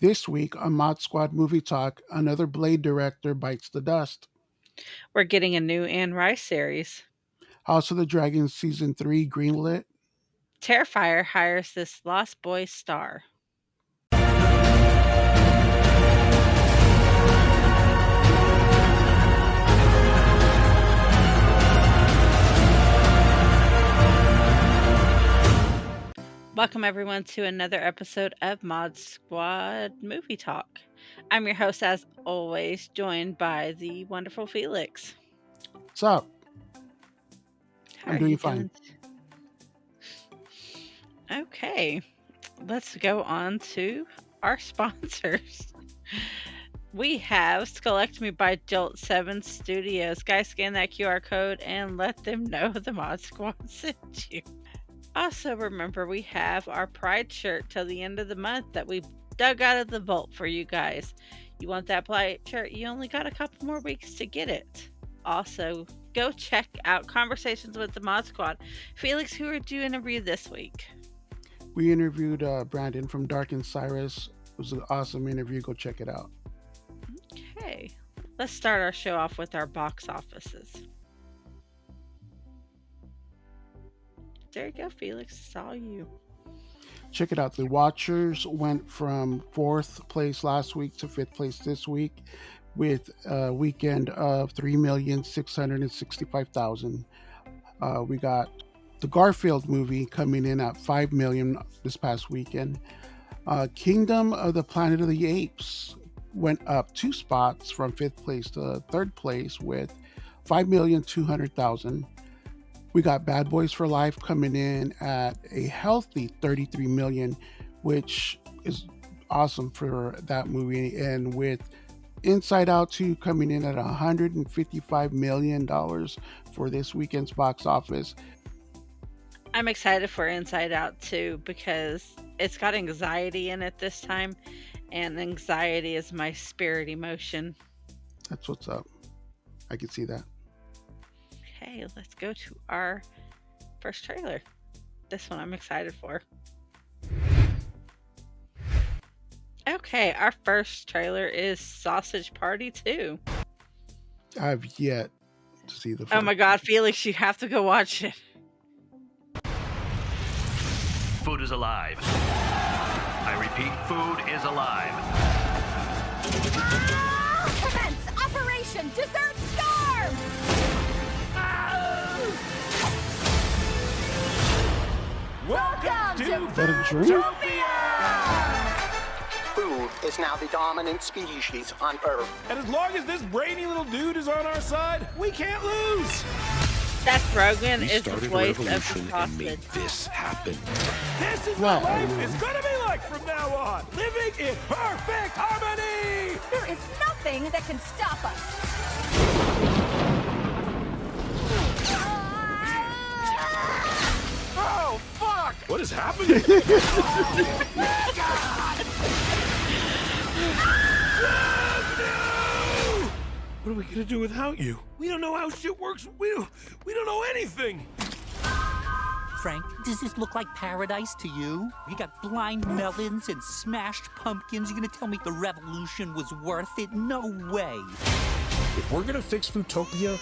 This week on Mod Squad Movie Talk, another Blade director bites the dust. We're getting a new Anne Rice series. House of the Dragon Season 3 greenlit. Terrifier hires this Lost Boys star. Welcome everyone to another episode of Mod Squad Movie Talk. I'm your host as always, joined by the wonderful Felix. What's up? How I'm are doing you fine. Okay, let's go on to our sponsors. We have Skullectomy by Jolt 7 Studios. Guys, scan that QR code and let them know the Mod Squad sent you. Also, remember, we have our Pride shirt till the end of the month that we dug out of the vault for you guys. You want that Pride shirt? You only got a couple more weeks to get it. Also, go check out Conversations with the Mod Squad. Felix, who did you interview this week? We interviewed Brandon from Dark and Cyrus. It was an awesome interview. Go check it out. Okay, let's start our show off with our box offices. There you go, Felix. It's all you. Check it out. The Watchers went from 4th place last week to 5th place this week with a weekend of 3,665,000. We got the Garfield movie coming in at 5 million this past weekend. Kingdom of the Planet of the Apes went up 2 spots from 5th place to 3rd place with 5,200,000. We got Bad Boys for Life coming in at a healthy 33 million, which is awesome for that movie. And with Inside Out 2 coming in at $155 million for this weekend's box office. I'm excited for Inside Out 2 because it's got anxiety in it this time, and anxiety is my spirit emotion. That's what's up. I can see that. Okay, let's go to our first trailer. This one I'm excited for. Okay, our first trailer is Sausage Party 2. I've yet to see the Oh my god, Felix, you have to go watch it. Food is alive. I repeat, food is alive. Commence Operation Dessert Storm! Welcome to Foodtopia! Food is now the dominant species on Earth. And as long as this brainy little dude is on our side, we can't lose. Seth Rogen We is the started a voice of the revolution and made sausage. this happen. This is what life is gonna be like from now on. Living in perfect harmony. There is nothing that can stop us. Oh, fuck! What is happening? No! What are we gonna do without you? We don't know how shit works. We don't know anything. Frank, does this look like paradise to you? You got blind melons and smashed pumpkins. You gonna tell me the revolution was worth it? No way. If we're gonna fix Foodtopia,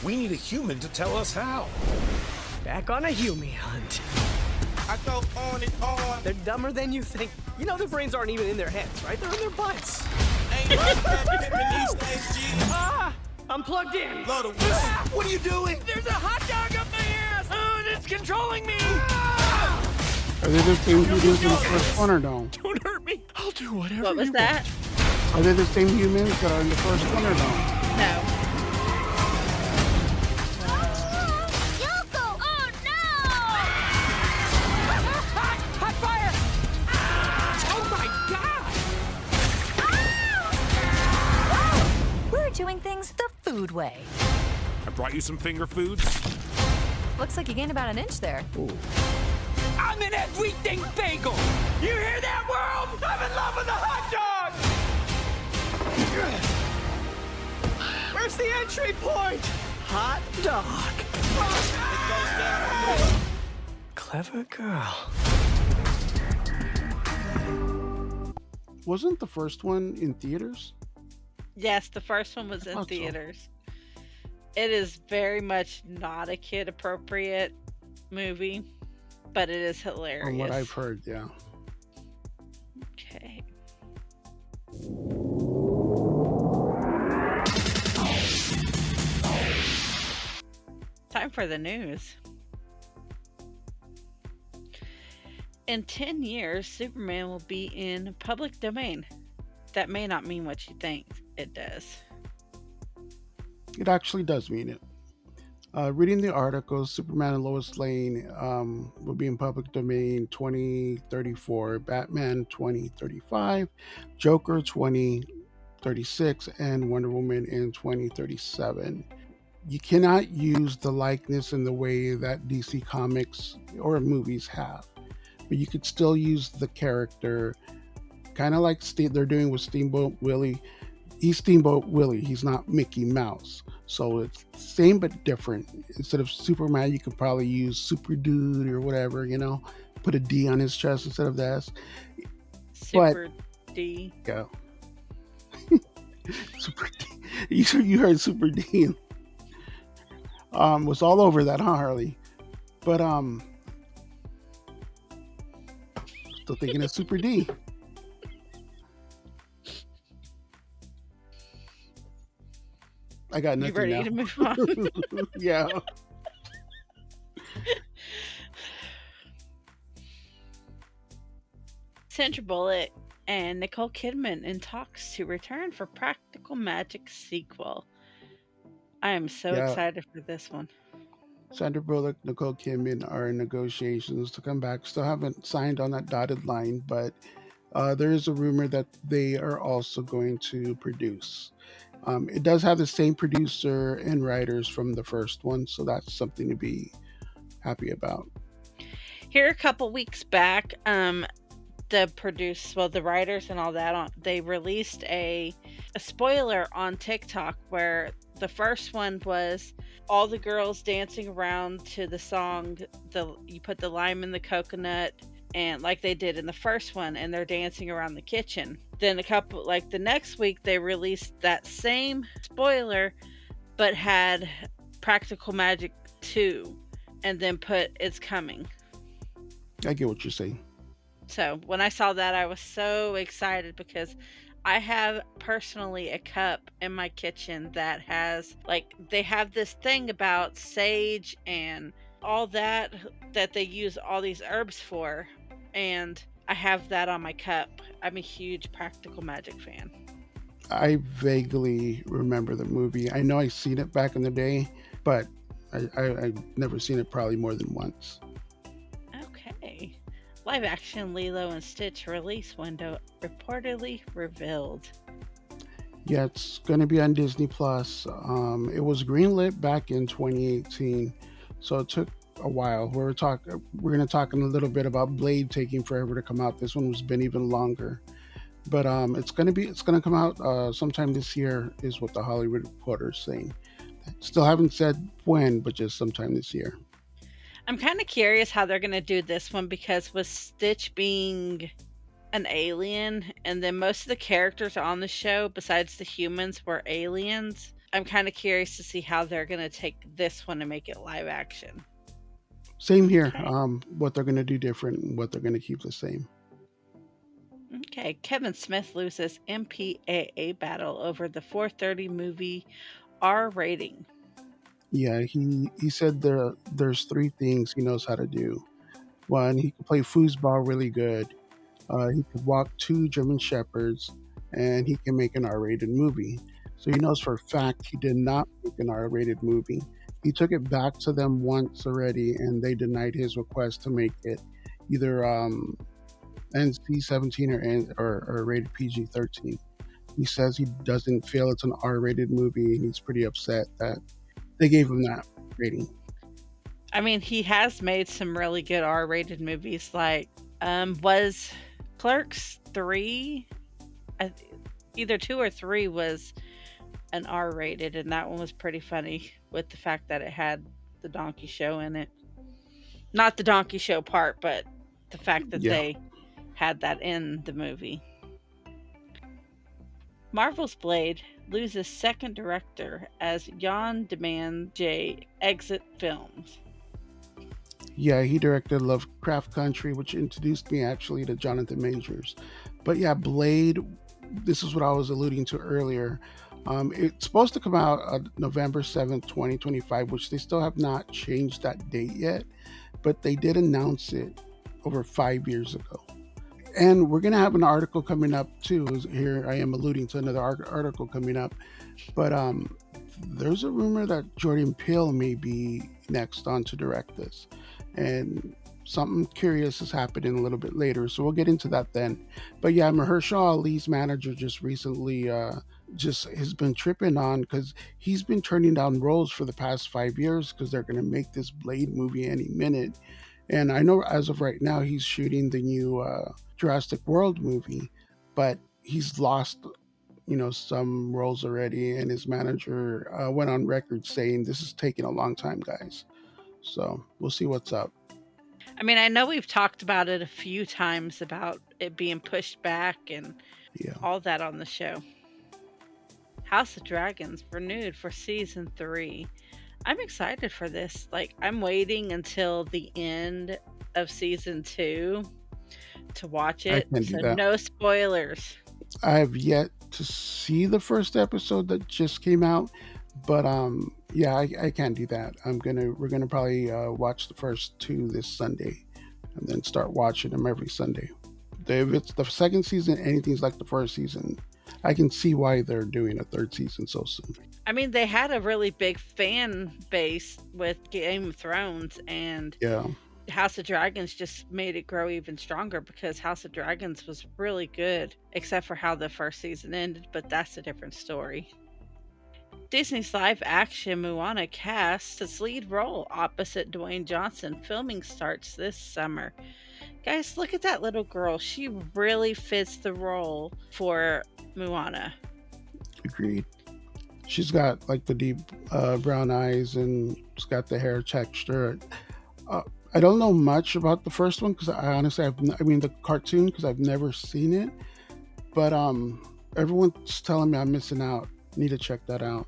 we need a human to tell us how. Back on a Hume hunt. I go on and on. They're dumber than you think. You know their brains aren't even in their heads, right? They're in their butts. Ah! I'm plugged in. What are you doing? There's a hot dog up my ass! Oh, it's controlling me! Are they the same humans in the first one or no? Don't hurt me. I'll do whatever. What was you that? Are they the same humans that are in the first one or no? No. Yoko! Oh Hot fire! Oh my god! no! We're doing things the food way. I brought you some finger foods. Looks like you gained about an inch there. I'm an everything bagel! You hear that, world? I'm in love with a hot dog! Where's the entry point? Hot dog. Clever girl. Wasn't the first one in theaters? Yes, the first one I was in thought so. theaters. It is very much not a kid appropriate movie, but it is From what I've hilarious. heard, yeah. Okay. Time for the news. In 10 years, Superman will be in public domain. That may not mean what you think it does. It actually does mean it. Reading the article, Superman and Lois Lane will be in public domain 2034, Batman 2035, Joker 2036, and Wonder Woman in 2037. You cannot use the likeness in the way that DC Comics or movies have, but you could still use the character, kind of like they're doing with Steamboat Willie. He's Steamboat Willie. He's not Mickey Mouse. So it's same but different. Instead of Superman, you could probably use Super Dude or whatever, put a D on his chest instead of the S. But Super D. yeah, Super D. You heard Super D. Was all over that, huh, Harley? But still thinking of Super D. I got You nothing ready now. to move on? Yeah. Sandra Bullock and Nicole Kidman in talks to return for Practical Magic sequel. I am so Yeah. excited for this one. Sandra Bullock, Nicole Kidman are in negotiations to come back. Still haven't signed on that dotted line, but there is a rumor that they are also going to produce. It does have the same producer and writers from the first one, so that's something to be happy about. Here a couple weeks back, the writers and all that, they released a spoiler on TikTok where the first one was all the girls dancing around to the song, you put the lime in the coconut, and like they did in the first one, and they're dancing around the kitchen. Then the next week they released that same spoiler but had Practical Magic 2 and then put It's Coming. I get what you're saying. So when I saw that, I was so excited because I have personally a cup in my kitchen that has, they have this thing about sage and all that they use all these herbs for. And I have that on my cup. I'm a huge Practical Magic fan. I vaguely remember the movie. I know I seen it back in the day, but I've never seen it probably more than once. Okay. Live action Lilo and Stitch release window reportedly revealed. Yeah, it's going to be on Disney Plus. It was greenlit back in 2018, so it took a while. We're going to talk a little bit about Blade taking forever to come out. This one has been even longer, but it's going to come out sometime this year, is what the Hollywood Reporter is saying. Still haven't said when, but just sometime this year. I'm kind of curious how they're going to do this one because with Stitch being an alien and then most of the characters on the show besides the humans were aliens, I'm kind of curious to see how they're going to take this one and make it live action. Same here. What they're going to do different and what they're going to keep the same. Okay, Kevin Smith loses MPAA battle over the 4:30 movie R rating. Yeah, he said there's three things he knows how to do. One, he can play foosball really good. He could walk two German shepherds, and he can make an R-rated movie. So he knows for a fact he did not make an R-rated movie. He took it back to them once already, and they denied his request to make it either NC-17 or rated PG-13. He says he doesn't feel it's an R-rated movie, and he's pretty upset that they gave him that rating. I mean, he has made some really good R-rated movies, like was Clerks 3, either 2 or 3 was an R-rated, and that one was pretty funny with the fact that it had the donkey show in it. Not the donkey show part, but the fact that they had that in the movie. Marvel's Blade loses second director as Jan Demand J exit films. Yeah, he directed Lovecraft Country, which introduced me actually to Jonathan Majors. But yeah, Blade, this is what I was alluding to earlier. It's supposed to come out November 7th, 2025, which they still have not changed that date yet, but they did announce it over 5 years ago. And we're going to have an article coming up too. Here I am alluding to another article coming up. But there's a rumor that Jordan Peele may be next on to direct this. And something curious is happening a little bit later. So we'll get into that then. But yeah, Mahershala Ali's manager just recently just has been tripping on because he's been turning down roles for the past 5 years because they're going to make this Blade movie any minute. And I know as of right now, he's shooting the new Jurassic World movie, but he's lost, some roles already. And his manager went on record saying this is taking a long time, guys. So we'll see what's up. I mean, I know we've talked about it a few times about it being pushed back and Yeah. all that on the show. House of Dragons renewed for season 3. I'm excited for this. Like, I'm waiting until the end of season 2 to watch I it. can do So that. no spoilers. I have yet to see the first episode that just came out, but yeah, I can't do that. We're gonna probably watch the first 2 this Sunday, and then start watching them every Sunday. If it's the second season, anything's like the first season, I can see why they're doing a third season so soon. I mean, they had a really big fan base with Game of Thrones, and Yeah, House of Dragons just made it grow even stronger because House of Dragons was really good, except for how the first season ended, but that's a different story. Disney's live action Moana casts its lead role opposite Dwayne Johnson. Filming starts this summer. Guys, look at that little girl. She really fits the role for Moana. agreed. She's got like the deep brown eyes, and she's got the hair texture. I don't know much about the first one because I honestly, I mean the cartoon, because I've never seen it. But everyone's telling me I'm missing out. Need to check that out.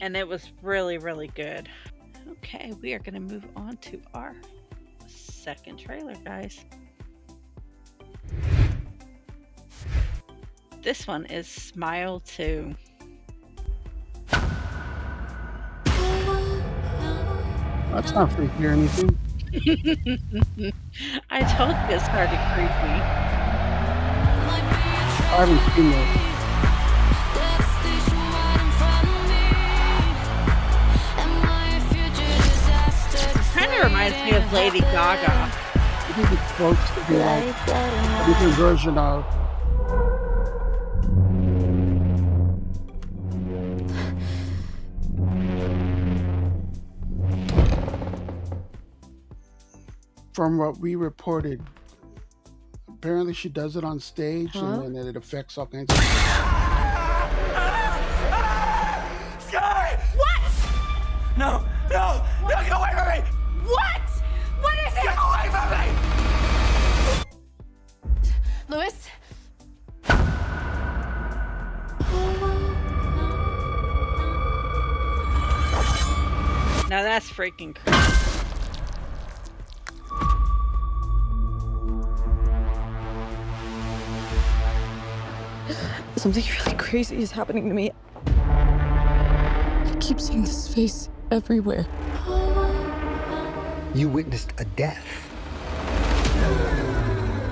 And it was really, really good. Okay, we are going to move on to our second trailer, guys. This one is Smile 2. That's not freaky or anything. I told you it started creepy. I haven't seen it. Kind of reminds me of Lady Gaga. I think it's supposed to be like a different version of. From what we reported, apparently she does it on stage, and then it affects all kinds of. Sky! What? No, no, no, get away from me! What? What is it? Get away from me! Louis? Now that's freaking creepy. Something really crazy is happening to me. I keep seeing this face everywhere. You witnessed a death.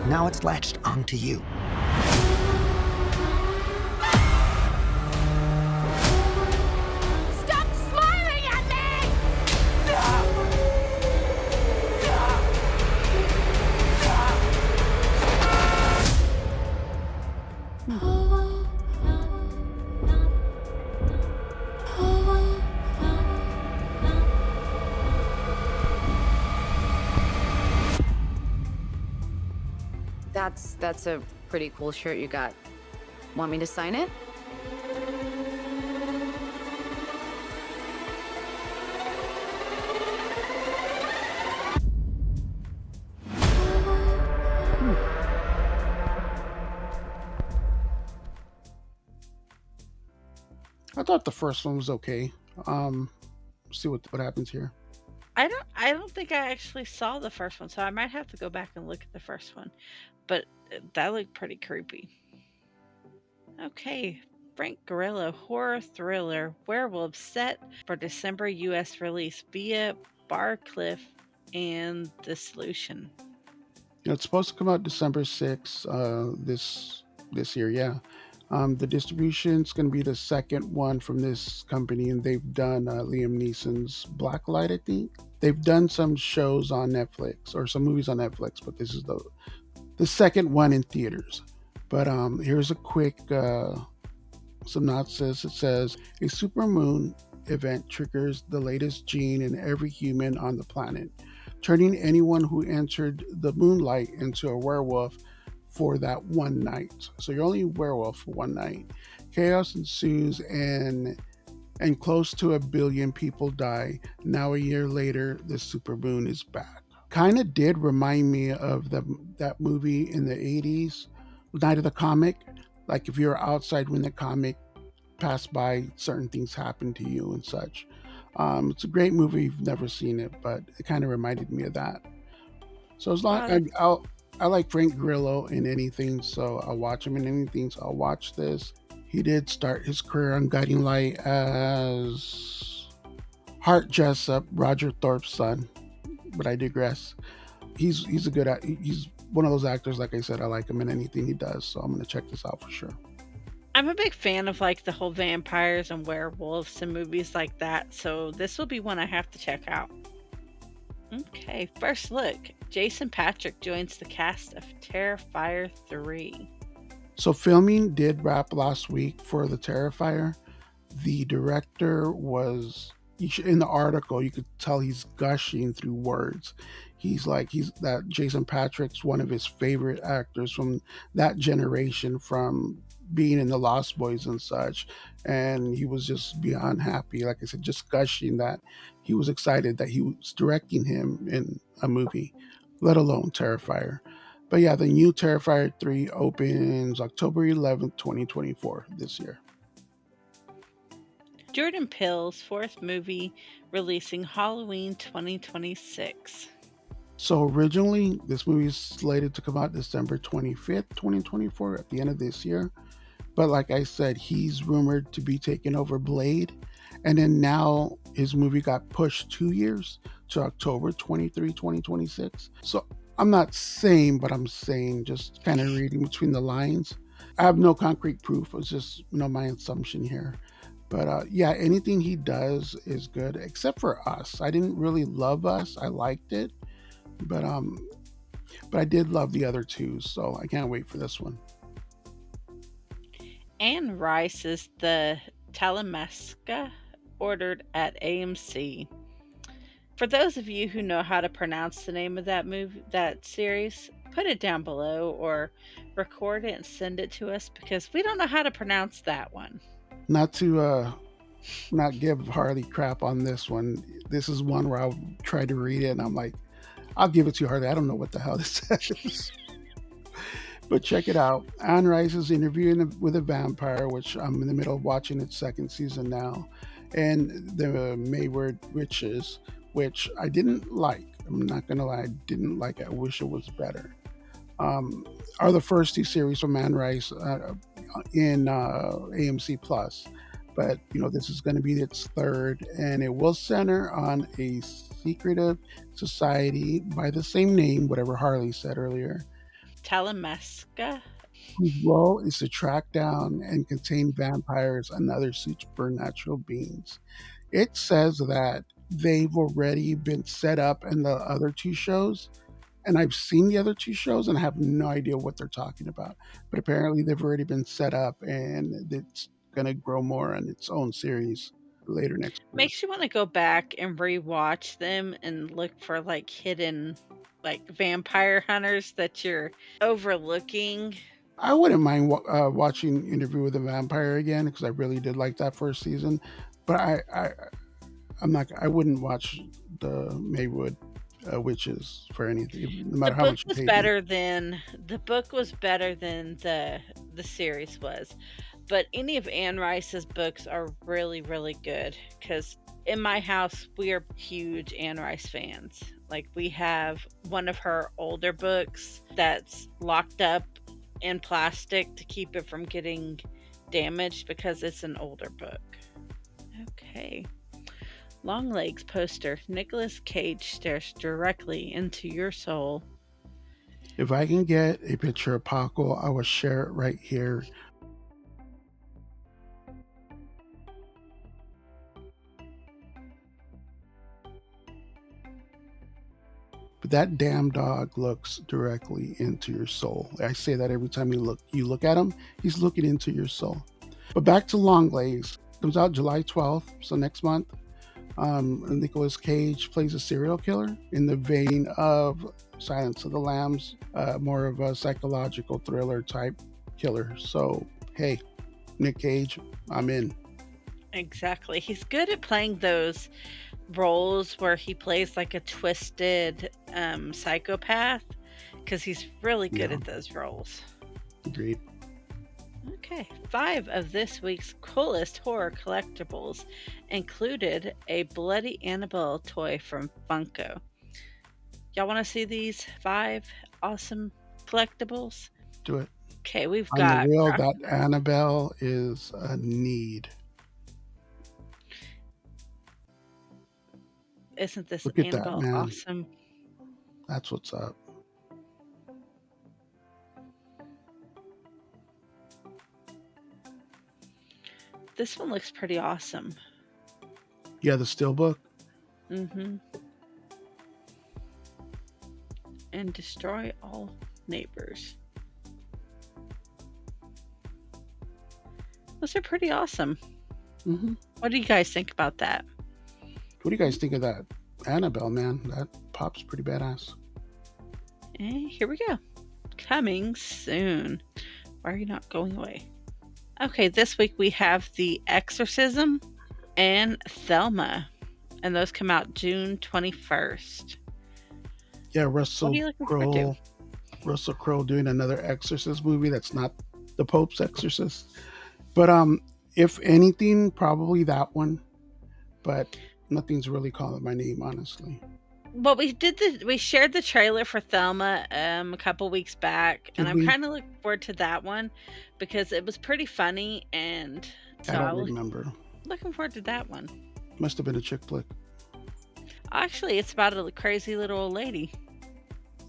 Now it's latched onto you. Stop smiling at me! That's a pretty cool shirt you got. Want me to sign it? I thought the first one was okay. See what happens here. I don't think I actually saw the first one, so I might have to go back and look at the first one. But that looked pretty creepy. Okay, Frank Grillo horror thriller Werewolf set for December US release via Barcliff and Dissolution. It's supposed to come out December 6th, this year. Yeah. The distribution's going to be the second one from this company, and they've done Liam Neeson's Blacklight, I think. They've done some shows on Netflix or some movies on Netflix, but this is the second one in theaters. But here's a quick synopsis. It says a supermoon event triggers the latest gene in every human on the planet, turning anyone who entered the moonlight into a werewolf for that one night. So you're only a werewolf for one night. Chaos ensues and close to 1 billion people die. Now a year later, the supermoon is back. Kind of did remind me of that movie in the 80s, Night of the Comic. Like if you're outside when the comic passed by, certain things happen to you and such. It's a great movie. You've never seen it, but it kind of reminded me of that. So as long Wow, that's I like Frank Grillo in anything, so I'll watch him in anything. So I'll watch this. He did start his career on Guiding Light as Hart Jessup, Roger Thorpe's son, but I digress. He's a good he's one of those actors. Like I said, I like him in anything he does. So I'm gonna check this out for sure. I'm a big fan of like the whole vampires and werewolves and movies like that, so this will be one I have to check out. Okay, first look. Jason Patrick joins the cast of Terrifier 3. So filming did wrap last week for the Terrifier. The director was in the article. You could tell he's gushing through words. He's that Jason Patrick's one of his favorite actors from that generation, from being in the Lost Boys and such. And he was just beyond happy. Like I said, just gushing that he was excited that he was directing him in a movie, let alone Terrifier. But yeah, the new Terrifier 3 opens October 11th, 2024 this year. Jordan Peele's fourth movie releasing Halloween 2026. So originally, this movie is slated to come out December 25th, 2024, at the end of this year. But like I said, he's rumored to be taking over Blade. And then now his movie got pushed 2 years to October 23, 2026. So I'm not saying, but I'm saying, just kind of reading between the lines. I have no concrete proof. It's just, my assumption here. But yeah, anything he does is good, except for Us. I didn't really love Us. I liked it, but I did love the other two, so I can't wait for this one. Anne Rice is the Talamasca ordered at AMC. For those of you who know how to pronounce the name of that series, put it down below or record it and send it to us because we don't know how to pronounce that one. Not to not give Harley crap on this one. This is one where I'll try to read it and I'm like, I'll give it to you, Harley. I don't know what the hell this says. But check it out. Anne Rice is interviewing with a vampire, which I'm in the middle of watching its second season now, and the Mayward Witches, which I didn't like. I'm not gonna lie, I didn't like it. I wish it was better. Are the first two series from Anne Rice in AMC Plus, but this is going to be its third, and it will center on a secretive society by the same name, whatever Harley said earlier, Talamasca. whose role is to track down and contain vampires and other supernatural beings. It says that they've already been set up in the other two shows, and I've seen the other two shows and I have no idea what they're talking about. But apparently they've already been set up and it's going to grow more on its own series later next year. Makes you want to go back and rewatch them and look for like hidden like vampire hunters that you're overlooking. I wouldn't mind watching Interview with a Vampire again because I really did like that first season. But I'm not. I wouldn't watch the Maywood Witches for anything, no matter how much you pay me. The book was better than the series was. But any of Anne Rice's books are really, really good because in my house, we are huge Anne Rice fans. Like, we have one of her older books that's locked up in plastic to keep it from getting damaged because it's an older book. Okay. Longlegs poster. Nicolas Cage stares directly into your soul. If I can get a picture of Paco, I will share it right here. But that damn dog looks directly into your soul. I say that every time you look at him, he's looking into your soul. But back to Longlegs. Comes out July 12th, so next month. Nicolas Cage plays a serial killer in the vein of Silence of the Lambs, more of a psychological thriller type killer. So, hey, Nick Cage, I'm in. Exactly. He's good at playing those roles where he plays like a twisted psychopath because he's really good at those roles. Agreed. Okay, 5 of this week's coolest horror collectibles included a Bloody Annabelle toy from Funko. Y'all want to see these 5 awesome collectibles? Do it. Okay, we've On got... the real, that Annabelle is a need. Isn't this Look at Annabelle that, man. awesome? That's what's up. This one looks pretty awesome. Yeah, the steelbook. Mm-hmm. And destroy all neighbors. Those are pretty awesome. Mm-hmm. What do you guys think about that? What do you guys think of that Annabelle, man? That pop's pretty badass. And here we go. Coming soon. Why are you not going away? Okay, this week we have The Exorcism and Thelma. And those come out June 21st. Yeah, What are you looking forward to? Russell Crowe doing another Exorcist movie that's not the Pope's Exorcist. But if anything, probably that one. But nothing's really calling my name, honestly. Well, we shared the trailer for Thelma a couple weeks back, and I'm kind of looking forward to that one because it was pretty funny, and so I don't remember. Looking forward to that one. Must have been a chick flick. Actually, it's about a crazy little old lady.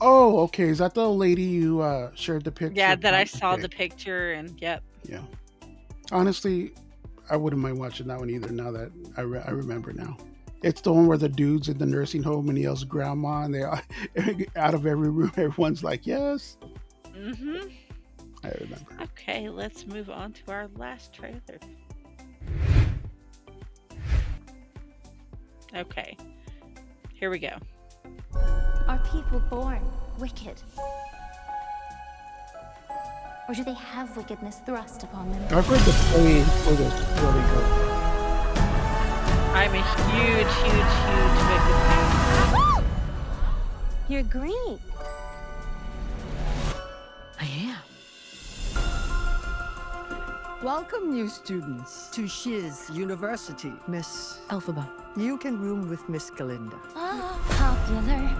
Oh, okay. Is that the old lady you shared the picture? Yeah, that I saw okay. the picture, and yep. Yeah. Honestly, I wouldn't mind watching that one either. Now that I remember now. It's the one where the dude's in the nursing home and he yells grandma, and they out of every room, everyone's like, yes. Mm-hmm. I remember. Okay, let's move on to our last trailer. Okay, here we go. Are people born wicked? Or do they have wickedness thrust upon them? I've heard the play for this really good. I'm a huge Wicked fan. You're green. I am. Welcome, new students, to Shiz University. Miss Elphaba, you can room with Miss Galinda. Popular.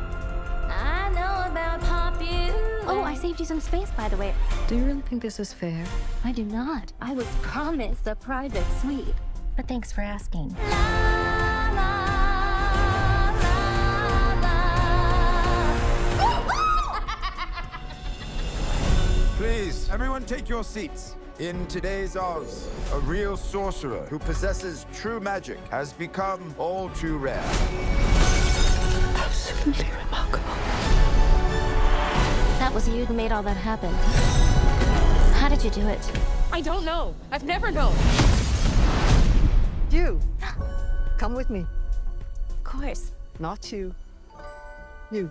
I know about popular. Oh, I saved you some space, by the way. Do you really think this is fair? I do not. I was promised a private suite. But thanks for asking. Please, everyone take your seats. In today's Oz, a real sorcerer who possesses true magic has become all too rare. Absolutely remarkable. That was you who made all that happen. How did you do it? I don't know. I've never known. You, come with me. Of course. Not you. You.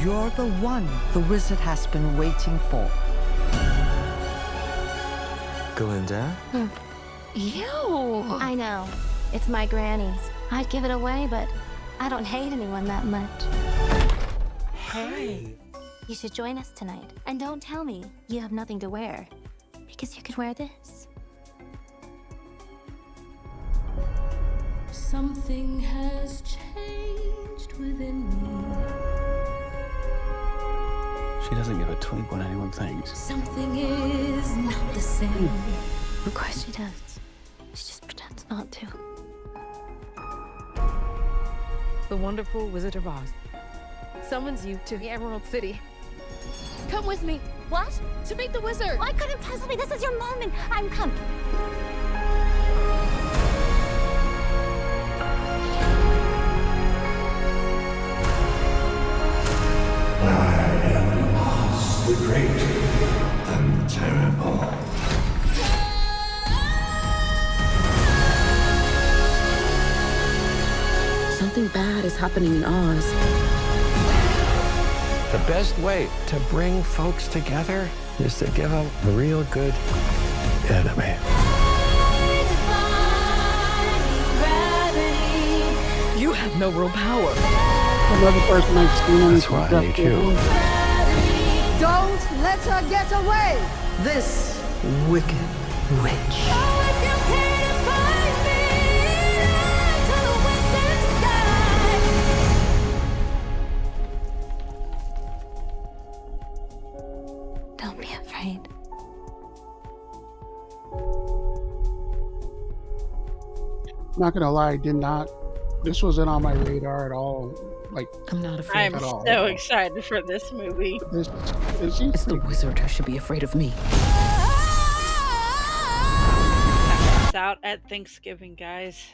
You're the one the wizard has been waiting for. Galinda? Ew. I know. It's my granny's. I'd give it away, but I don't hate anyone that much. Hey. You should join us tonight. And don't tell me you have nothing to wear. guess you could wear this. Something has changed within me. She doesn't give a twig what anyone thinks. Something is not the same. Of course she does. She just pretends not to. The wonderful Wizard of Oz summons you to the Emerald City. Come with me. What? To meet the wizard. I couldn't possibly. This is your moment. I'm coming. The great and terrible. Something bad is happening in Oz. The best way to bring folks together is to give them a real good enemy. You have no real power. Another person I've seen. That's why I need you. Don't let her get away! This wicked witch. Don't be afraid. Not gonna lie, this wasn't on my radar at all. Like, I'm not afraid I'm at all. so excited for this movie. It's the wizard who should be afraid of me. It's out at Thanksgiving, guys.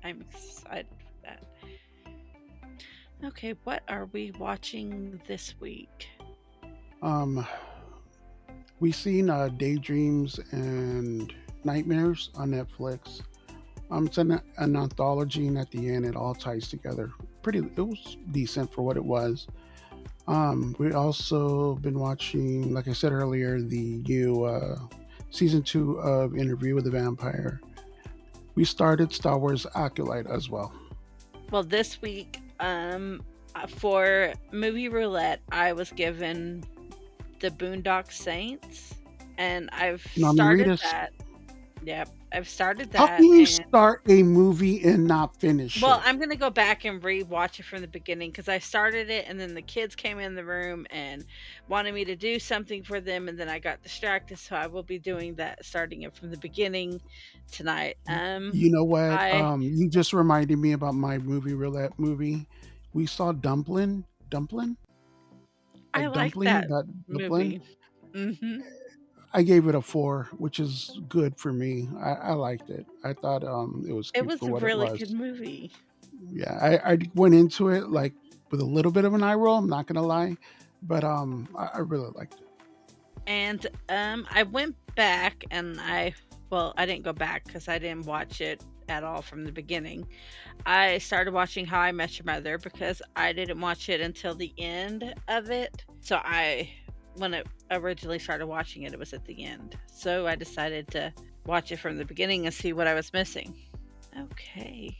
I'm excited for that. Okay, what are we watching this week? We seen Daydreams and Nightmares on Netflix. It's an anthology, and at the end, it all ties together. It was decent for what it was. We also been watching, like I said earlier, the new season 2 of Interview with the Vampire. We started Star Wars Acolyte as well. Well, this week, for movie roulette, I was given the Boondock Saints, and I've started that. Yep, I've started that. How can you start a movie and not finish Well, it? I'm gonna go back and re-watch it from the beginning because I started it, and then the kids came in the room and wanted me to do something for them, and then I got distracted. So I will be doing that, starting it from the beginning tonight. You know what? You just reminded me about my movie roulette movie. We saw Dumpling. I like Dumpling, that Dumpling. movie. I gave it a 4, which is good for me. I liked it. I thought it was It cute was for a what really it was. good movie. Yeah, I went into it like with a little bit of an eye roll. I'm not gonna lie, but I really liked it. And I went back and I didn't go back because I didn't watch it at all from the beginning. I started watching How I Met Your Mother because I didn't watch it until the end of it. So when it originally started watching it, it was at the end. So I decided to watch it from the beginning and see what I was missing. Okay.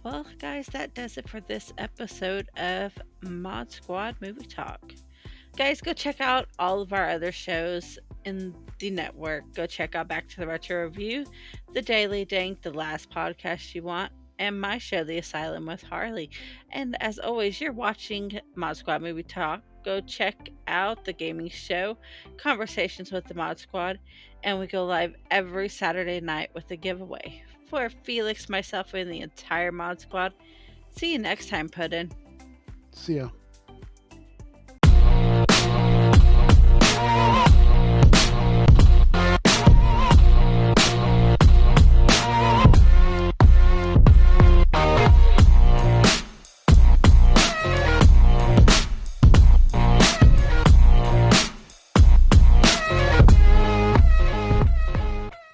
Well, guys, that does it for this episode of Mod Squad Movie Talk. Guys, go check out all of our other shows in the network. Go check out Back to the Retro Review, the Daily Dank, the Last Podcast You Want, and my show, The Asylum with Harley. And as always, you're watching Mod Squad Movie Talk. Go check out the gaming show, Conversations with the Mod Squad, and we go live every Saturday night with a giveaway. For Felix, myself, and the entire Mod Squad, see you next time, Puddin'. See ya.